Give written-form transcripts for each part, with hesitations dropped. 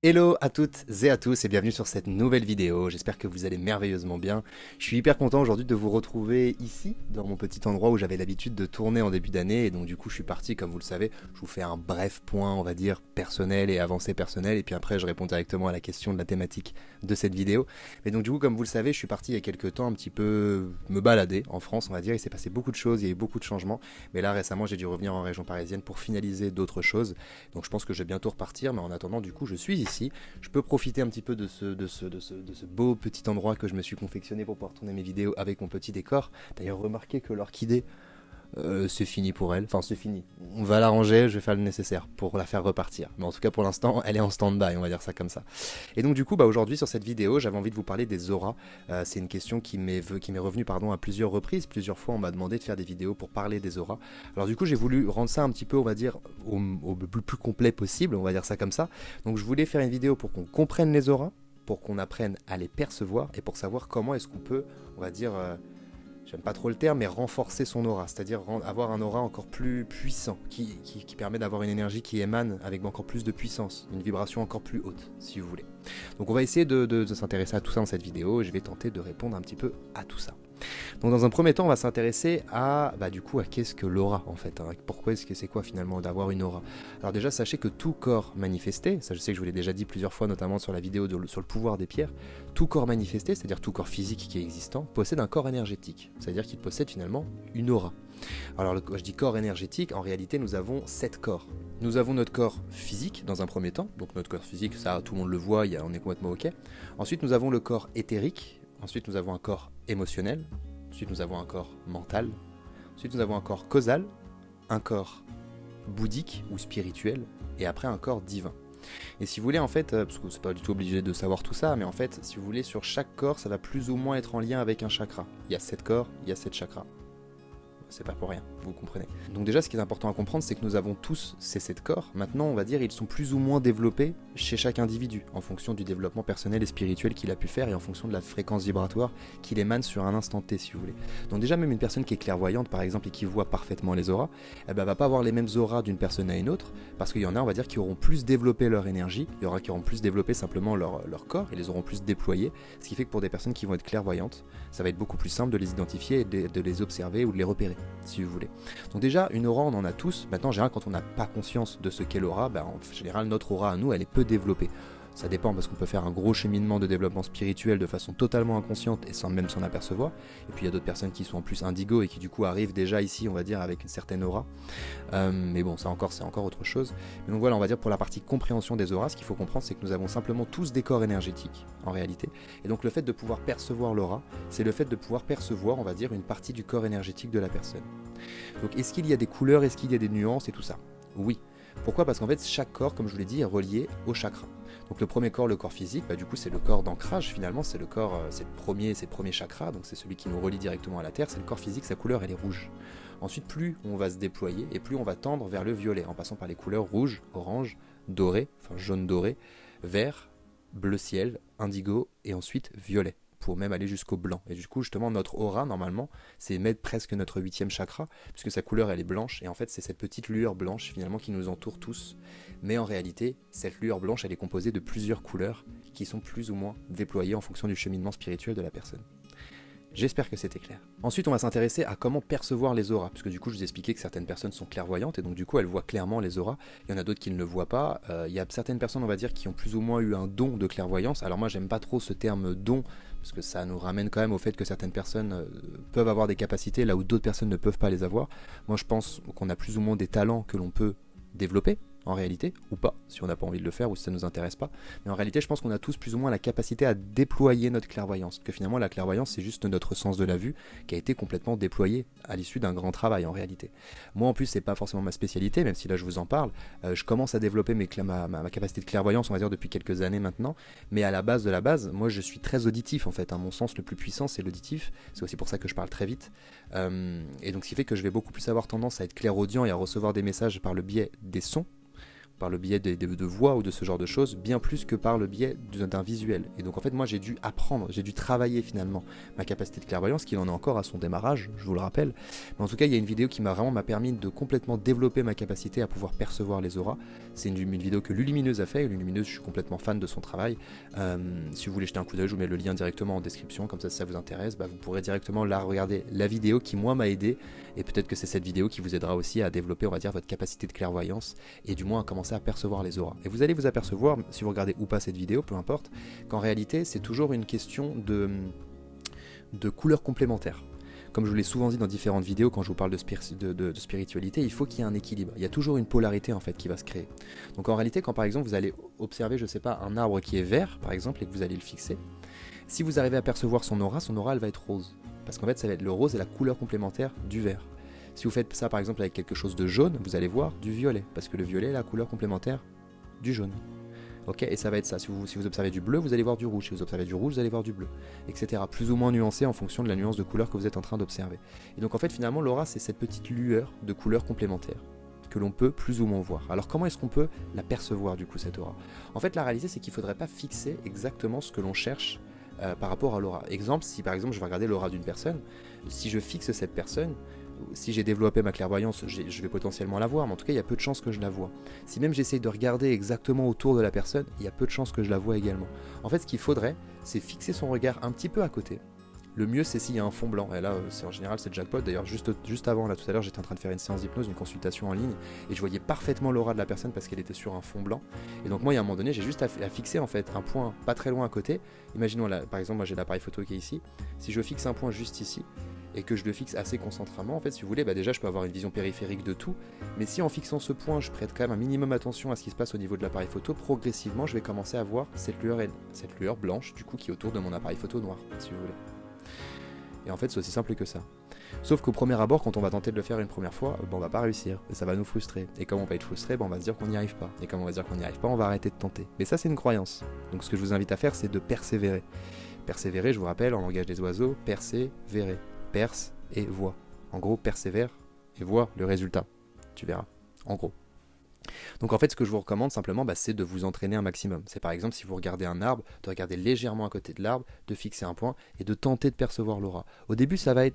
Hello à toutes et à tous et bienvenue sur cette nouvelle vidéo, j'espère que vous allez merveilleusement bien. Je suis hyper content aujourd'hui de vous retrouver ici, dans mon petit endroit où j'avais l'habitude de tourner en début d'année, et donc du coup je suis parti, comme vous le savez, je vous fais un bref point, on va dire, personnel et avancé personnel, et puis après je réponds directement à la question de la thématique de cette vidéo. Mais donc du coup, comme vous le savez, je suis parti il y a quelques temps un petit peu me balader en France, on va dire, il s'est passé beaucoup de choses, il y a eu beaucoup de changements, mais là récemment j'ai dû revenir en région parisienne pour finaliser d'autres choses, donc je pense que je vais bientôt repartir, mais en attendant du coup je suis ici. Je peux profiter un petit peu de ce beau petit endroit que je me suis confectionné pour pouvoir tourner mes vidéos avec mon petit décor. D'ailleurs, remarquez que l'orchidée, c'est fini pour elle. Enfin, c'est fini. On va l'arranger, je vais faire le nécessaire pour la faire repartir. Mais en tout cas, pour l'instant, elle est en stand-by, on va dire ça comme ça. Et donc, du coup, aujourd'hui, sur cette vidéo, j'avais envie de vous parler des auras. C'est une question qui m'est revenue à plusieurs reprises. Plusieurs fois, on m'a demandé de faire des vidéos pour parler des auras. Alors, du coup, j'ai voulu rendre ça un petit peu, on va dire, au plus complet possible, on va dire ça comme ça. Donc, je voulais faire une vidéo pour qu'on comprenne les auras, pour qu'on apprenne à les percevoir et pour savoir comment est-ce qu'on peut, on va dire, j'aime pas trop le terme, mais renforcer son aura, c'est-à-dire avoir un aura encore plus puissant, qui permet d'avoir une énergie qui émane avec encore plus de puissance, une vibration encore plus haute, si vous voulez. Donc on va essayer de s'intéresser à tout ça dans cette vidéo, et je vais tenter de répondre un petit peu à tout ça. Donc dans un premier temps, on va s'intéresser à, du coup, à qu'est-ce que l'aura en fait, hein. Pourquoi est-ce que c'est quoi finalement d'avoir une aura? Alors déjà, sachez que tout corps manifesté, ça je sais que je vous l'ai déjà dit plusieurs fois, notamment sur la vidéo sur le pouvoir des pierres, tout corps manifesté, c'est-à-dire tout corps physique qui est existant, possède un corps énergétique, c'est-à-dire qu'il possède finalement une aura. Alors quand je dis corps énergétique, en réalité nous avons 7 corps. Nous avons notre corps physique dans un premier temps, donc notre corps physique, ça tout le monde le voit, on est complètement ok. Ensuite nous avons le corps éthérique, ensuite nous avons un corps émotionnel, ensuite nous avons un corps mental, ensuite nous avons un corps causal, un corps bouddhique ou spirituel, et après un corps divin. Et si vous voulez, en fait, parce que c'est pas du tout obligé de savoir tout ça, mais en fait, si vous voulez, sur chaque corps, ça va plus ou moins être en lien avec un chakra. Il y a 7 corps, il y a 7 chakras. C'est pas pour rien, vous comprenez. Donc déjà, ce qui est important à comprendre, c'est que nous avons tous ces 7 corps. Maintenant, on va dire, ils sont plus ou moins développés chez chaque individu, en fonction du développement personnel et spirituel qu'il a pu faire et en fonction de la fréquence vibratoire qu'il émane sur un instant T, si vous voulez. Donc déjà, même une personne qui est clairvoyante, par exemple, et qui voit parfaitement les auras, elle va pas avoir les mêmes auras d'une personne à une autre, parce qu'il y en a, on va dire, qui auront plus développé leur énergie, il y aura qui auront plus développé simplement leur corps, et les auront plus déployés, ce qui fait que pour des personnes qui vont être clairvoyantes, ça va être beaucoup plus simple de les identifier et de les observer ou de les repérer, si vous voulez. Donc déjà, une aura, on en a tous. Maintenant, en général, quand on n'a pas conscience de ce qu'est l'aura, en général, notre aura à nous, elle est peu développée. Ça dépend parce qu'on peut faire un gros cheminement de développement spirituel de façon totalement inconsciente et sans même s'en apercevoir. Et puis il y a d'autres personnes qui sont en plus indigo et qui du coup arrivent déjà ici, on va dire, avec une certaine aura. Mais bon, ça encore, c'est encore autre chose. Mais donc voilà, on va dire pour la partie compréhension des auras, ce qu'il faut comprendre, c'est que nous avons simplement tous des corps énergétiques, en réalité. Et donc le fait de pouvoir percevoir l'aura, c'est le fait de pouvoir percevoir, on va dire, une partie du corps énergétique de la personne. Donc est-ce qu'il y a des couleurs, est-ce qu'il y a des nuances et tout ça? Oui. Pourquoi? Parce qu'en fait, chaque corps, comme je vous l'ai dit, est relié au chakra. Donc le premier corps, le corps physique, du coup c'est le corps d'ancrage finalement, c'est le corps, c'est le premier chakra, donc c'est celui qui nous relie directement à la terre, c'est le corps physique, sa couleur elle est rouge. Ensuite plus on va se déployer et plus on va tendre vers le violet, en passant par les couleurs rouge, orange, doré, enfin jaune doré, vert, bleu ciel, indigo et ensuite violet, pour même aller jusqu'au blanc. Et du coup, justement, notre aura, normalement, c'est mettre presque notre 8e chakra, puisque sa couleur, elle est blanche, et en fait, c'est cette petite lueur blanche, finalement, qui nous entoure tous. Mais en réalité, cette lueur blanche, elle est composée de plusieurs couleurs, qui sont plus ou moins déployées en fonction du cheminement spirituel de la personne. J'espère que c'était clair. Ensuite, on va s'intéresser à comment percevoir les auras, parce que du coup, je vous ai expliqué que certaines personnes sont clairvoyantes, et donc du coup, elles voient clairement les auras. Il y en a d'autres qui ne le voient pas. Il y a certaines personnes, on va dire, qui ont plus ou moins eu un don de clairvoyance. Alors moi, j'aime pas trop ce terme don, parce que ça nous ramène quand même au fait que certaines personnes peuvent avoir des capacités là où d'autres personnes ne peuvent pas les avoir. Moi, je pense qu'on a plus ou moins des talents que l'on peut développer, en réalité, ou pas, si on n'a pas envie de le faire ou si ça ne nous intéresse pas. Mais en réalité, je pense qu'on a tous plus ou moins la capacité à déployer notre clairvoyance. Que finalement, la clairvoyance, c'est juste notre sens de la vue qui a été complètement déployé à l'issue d'un grand travail, en réalité. Moi, en plus, c'est pas forcément ma spécialité, même si là, je vous en parle. Je commence à développer ma capacité de clairvoyance, on va dire, depuis quelques années maintenant. Mais à la base de la base, moi, je suis très auditif, en fait. Mon sens le plus puissant, c'est l'auditif. C'est aussi pour ça que je parle très vite. Et donc, ce qui fait que je vais beaucoup plus avoir tendance à être clairaudient et à recevoir des messages par le biais des sons, par le biais de voix ou de ce genre de choses, bien plus que par le biais d'un visuel. Et donc en fait moi j'ai dû apprendre, j'ai dû travailler finalement ma capacité de clairvoyance, qui en est encore à son démarrage, je vous le rappelle. Mais en tout cas il y a une vidéo qui m'a permis de complètement développer ma capacité à pouvoir percevoir les auras. C'est une vidéo que Lulumineuse a fait. Lulumineuse, je suis complètement fan de son travail. Si vous voulez jeter un coup d'œil, je vous mets le lien directement en description, comme ça si ça vous intéresse, vous pourrez directement là regarder la vidéo qui moi m'a aidé, et peut-être que c'est cette vidéo qui vous aidera aussi à développer, on va dire, votre capacité de clairvoyance, et du moins à commencer à percevoir les auras. Et vous allez vous apercevoir, si vous regardez ou pas cette vidéo, peu importe, qu'en réalité c'est toujours une question de couleurs complémentaires. Comme je vous l'ai souvent dit dans différentes vidéos quand je vous parle de spiritualité, il faut qu'il y ait un équilibre. Il y a toujours une polarité en fait qui va se créer. Donc en réalité, quand par exemple vous allez observer, je sais pas, un arbre qui est vert par exemple et que vous allez le fixer, si vous arrivez à percevoir son aura elle va être rose. Parce qu'en fait ça va être le rose et la couleur complémentaire du vert. Si vous faites ça par exemple avec quelque chose de jaune, vous allez voir du violet. Parce que le violet est la couleur complémentaire du jaune. Ok, et ça va être ça. Si vous observez du bleu, vous allez voir du rouge. Si vous observez du rouge, vous allez voir du bleu, etc. Plus ou moins nuancé en fonction de la nuance de couleur que vous êtes en train d'observer. Et donc en fait finalement l'aura c'est cette petite lueur de couleurs complémentaires que l'on peut plus ou moins voir. Alors comment est-ce qu'on peut la percevoir du coup cette aura? En fait la réalité c'est qu'il ne faudrait pas fixer exactement ce que l'on cherche par rapport à l'aura. Exemple, si par exemple je vais regarder l'aura d'une personne, si je fixe cette personne, si j'ai développé ma clairvoyance, je vais potentiellement la voir, mais en tout cas il y a peu de chances que je la vois. Si même j'essaye de regarder exactement autour de la personne, il y a peu de chances que je la vois également. En fait ce qu'il faudrait, c'est fixer son regard un petit peu à côté. Le mieux c'est s'il y a un fond blanc, et là en général c'est jackpot. D'ailleurs juste avant, là tout à l'heure j'étais en train de faire une séance d'hypnose, une consultation en ligne, et je voyais parfaitement l'aura de la personne parce qu'elle était sur un fond blanc. Et donc moi il y a un moment donné j'ai juste à fixer en fait un point pas très loin à côté. Imaginons là, par exemple moi j'ai l'appareil photo qui est ici, si je fixe un point juste ici, et que je le fixe assez concentrément, en fait si vous voulez, déjà je peux avoir une vision périphérique de tout, mais si en fixant ce point je prête quand même un minimum attention à ce qui se passe au niveau de l'appareil photo, progressivement je vais commencer à voir cette lueur blanche du coup qui est autour de mon appareil photo noir, si vous voulez. Et en fait c'est aussi simple que ça. Sauf qu'au premier abord, quand on va tenter de le faire une première fois, on va pas réussir, et ça va nous frustrer. Et comme on va être frustré, on va se dire qu'on n'y arrive pas. Et comme on va se dire qu'on n'y arrive pas, on va arrêter de tenter. Mais ça c'est une croyance. Donc ce que je vous invite à faire, c'est de persévérer. Persévérer, je vous rappelle, en langage des oiseaux, persévérer. Perce et voit. En gros, persévère et vois le résultat. Tu verras. En gros. Donc en fait, ce que je vous recommande simplement, c'est de vous entraîner un maximum. C'est par exemple, si vous regardez un arbre, de regarder légèrement à côté de l'arbre, de fixer un point et de tenter de percevoir l'aura. Au début, ça va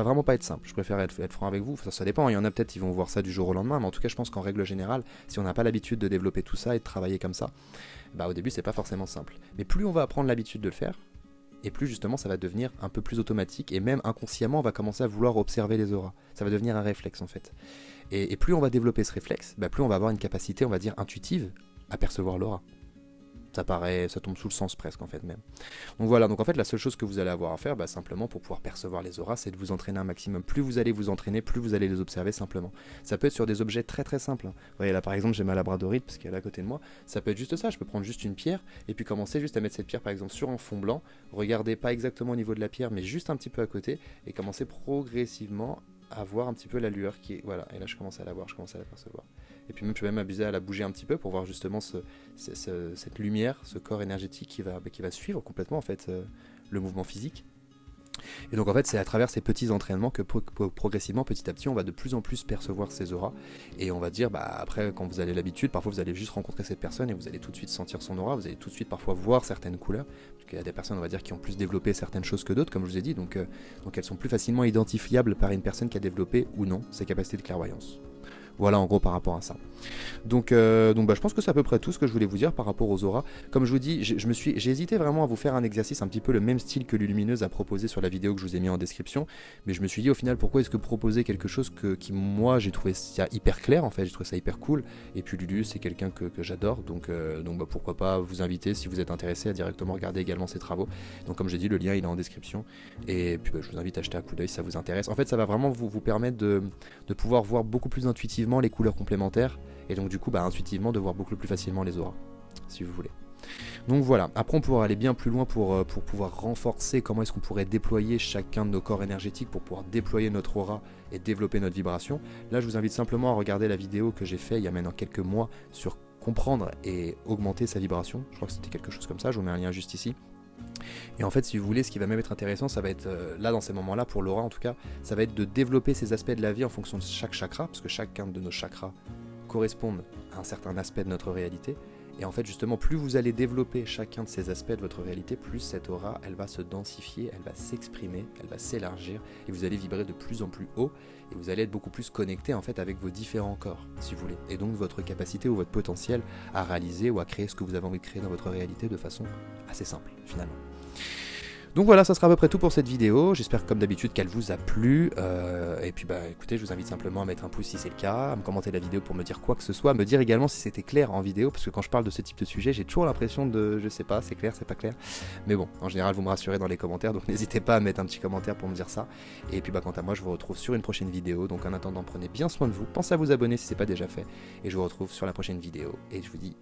vraiment pas être simple. Je préfère être franc avec vous. Ça dépend. Il y en a peut-être qui vont voir ça du jour au lendemain, mais en tout cas, je pense qu'en règle générale, si on n'a pas l'habitude de développer tout ça et de travailler comme ça, au début, c'est pas forcément simple. Mais plus on va apprendre l'habitude de le faire, et plus justement ça va devenir un peu plus automatique, et même inconsciemment on va commencer à vouloir observer les auras. Ça va devenir un réflexe en fait. Et plus on va développer ce réflexe, plus on va avoir une capacité, on va dire, intuitive à percevoir l'aura. Ça tombe sous le sens presque en fait même. Donc voilà, donc en fait la seule chose que vous allez avoir à faire simplement pour pouvoir percevoir les auras, c'est de vous entraîner un maximum. Plus vous allez vous entraîner, plus vous allez les observer simplement. Ça peut être sur des objets très très simples. Vous voyez là par exemple j'ai ma labradorite parce qu'elle est à côté de moi. Ça peut être juste ça, je peux prendre juste une pierre et puis commencer juste à mettre cette pierre par exemple sur un fond blanc. Regardez pas exactement au niveau de la pierre mais juste un petit peu à côté et commencer progressivement à voir un petit peu la lueur qui est... Voilà, et là je commence à la voir, je commence à la percevoir. Et puis même, je peux même abuser à la bouger un petit peu pour voir justement cette lumière, ce corps énergétique qui va suivre complètement en fait le mouvement physique. Et donc en fait c'est à travers ces petits entraînements que progressivement, petit à petit, on va de plus en plus percevoir ces auras. Et on va dire, après quand vous avez l'habitude, parfois vous allez juste rencontrer cette personne et vous allez tout de suite sentir son aura, vous allez tout de suite parfois voir certaines couleurs. Parce qu'il y a des personnes, on va dire, qui ont plus développé certaines choses que d'autres, comme je vous ai dit, donc elles sont plus facilement identifiables par une personne qui a développé ou non ses capacités de clairvoyance. Voilà en gros par rapport à ça. Donc je pense que c'est à peu près tout ce que je voulais vous dire par rapport aux auras. Comme je vous dis, j'ai hésité vraiment à vous faire un exercice un petit peu le même style que Lulumineuse a proposé sur la vidéo que je vous ai mis en description. Mais je me suis dit au final, pourquoi est-ce que proposer quelque chose qui moi j'ai trouvé ça hyper clair en fait, j'ai trouvé ça hyper cool. Et puis Lulu c'est quelqu'un que j'adore, donc pourquoi pas vous inviter si vous êtes intéressé à directement regarder également ses travaux. Donc comme j'ai dit, le lien il est en description. Et puis je vous invite à jeter un coup d'œil si ça vous intéresse. En fait ça va vraiment vous permettre de pouvoir voir beaucoup plus intuitivement les couleurs complémentaires et donc du coup intuitivement de voir beaucoup plus facilement les auras si vous voulez. Donc voilà, après on pourra aller bien plus loin pour pouvoir renforcer comment est-ce qu'on pourrait déployer chacun de nos corps énergétiques pour pouvoir déployer notre aura et développer notre vibration. Là je vous invite simplement à regarder la vidéo que j'ai fait il y a maintenant quelques mois sur comprendre et augmenter sa vibration. Je crois que c'était quelque chose comme ça, je vous mets un lien juste ici. Et en fait si vous voulez, ce qui va même être intéressant, ça va être là dans ces moments là pour l'aura en tout cas, ça va être de développer ces aspects de la vie en fonction de chaque chakra, parce que chacun de nos chakras correspondent à un certain aspect de notre réalité. Et en fait, justement, plus vous allez développer chacun de ces aspects de votre réalité, plus cette aura, elle va se densifier, elle va s'exprimer, elle va s'élargir, et vous allez vibrer de plus en plus haut, et vous allez être beaucoup plus connecté en fait avec vos différents corps, si vous voulez. Et donc votre capacité ou votre potentiel à réaliser ou à créer ce que vous avez envie de créer dans votre réalité de façon assez simple, finalement. Donc voilà, ça sera à peu près tout pour cette vidéo. J'espère comme d'habitude qu'elle vous a plu. Et puis écoutez, je vous invite simplement à mettre un pouce si c'est le cas, à me commenter la vidéo pour me dire quoi que ce soit, à me dire également si c'était clair en vidéo, parce que quand je parle de ce type de sujet, j'ai toujours l'impression de, je sais pas, c'est clair, c'est pas clair. Mais bon, en général, vous me rassurez dans les commentaires, donc n'hésitez pas à mettre un petit commentaire pour me dire ça. Et puis quant à moi, je vous retrouve sur une prochaine vidéo. Donc en attendant, prenez bien soin de vous, pensez à vous abonner si c'est pas déjà fait. Et je vous retrouve sur la prochaine vidéo. Et je vous dis